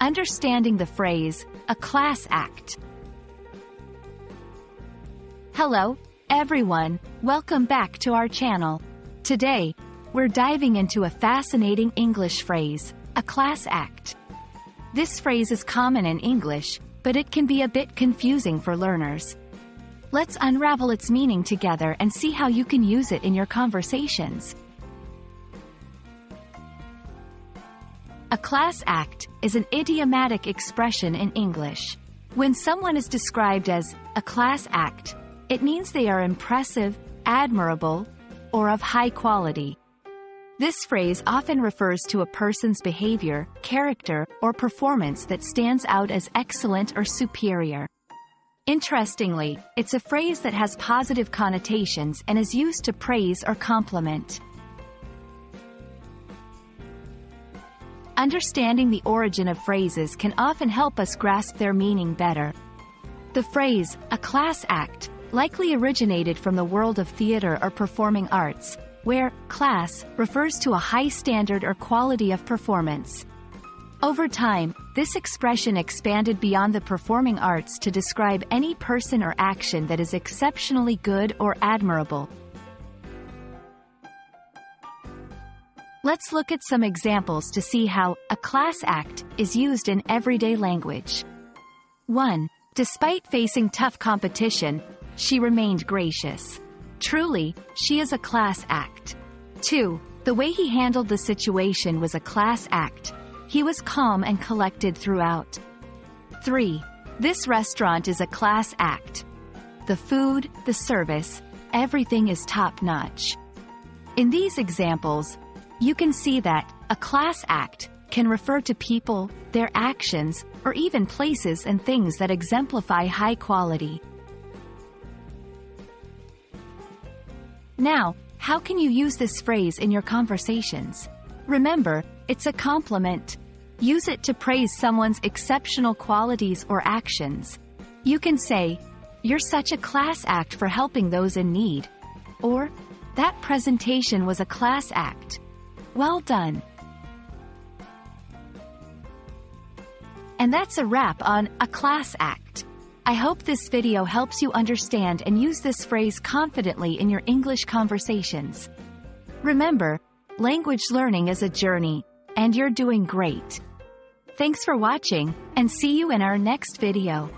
Understanding the phrase, a class act. Hello, everyone, welcome back to our channel. Today, we're diving into a fascinating English phrase, a class act. This phrase is common in English, but it can be a bit confusing for learners. Let's unravel its meaning together and see how you can use it in your conversations. A class act is an idiomatic expression in English. When someone is described as a class act, it means they are impressive, admirable, or of high quality. This phrase often refers to a person's behavior, character, or performance that stands out as excellent or superior. Interestingly, it's a phrase that has positive connotations and is used to praise or compliment. Understanding the origin of phrases can often help us grasp their meaning better. The phrase, a class act, likely originated from the world of theater or performing arts, where class refers to a high standard or quality of performance. Over time, this expression expanded beyond the performing arts to describe any person or action that is exceptionally good or admirable. Let's look at some examples to see how a class act is used in everyday language. 1. Despite facing tough competition, she remained gracious. Truly, she is a class act. 2. The way he handled the situation was a class act. He was calm and collected throughout. 3. This restaurant is a class act. The food, the service, everything is top-notch. In these examples, you can see that a class act can refer to people, their actions, or even places and things that exemplify high quality. Now, how can you use this phrase in your conversations? Remember, it's a compliment. Use it to praise someone's exceptional qualities or actions. You can say, "You're such a class act for helping those in need," or, "That presentation was a class act. Well done." And that's a wrap on a class act. I hope this video helps you understand and use this phrase confidently in your English conversations. Remember, language learning is a journey, and you're doing great. Thanks for watching, and see you in our next video.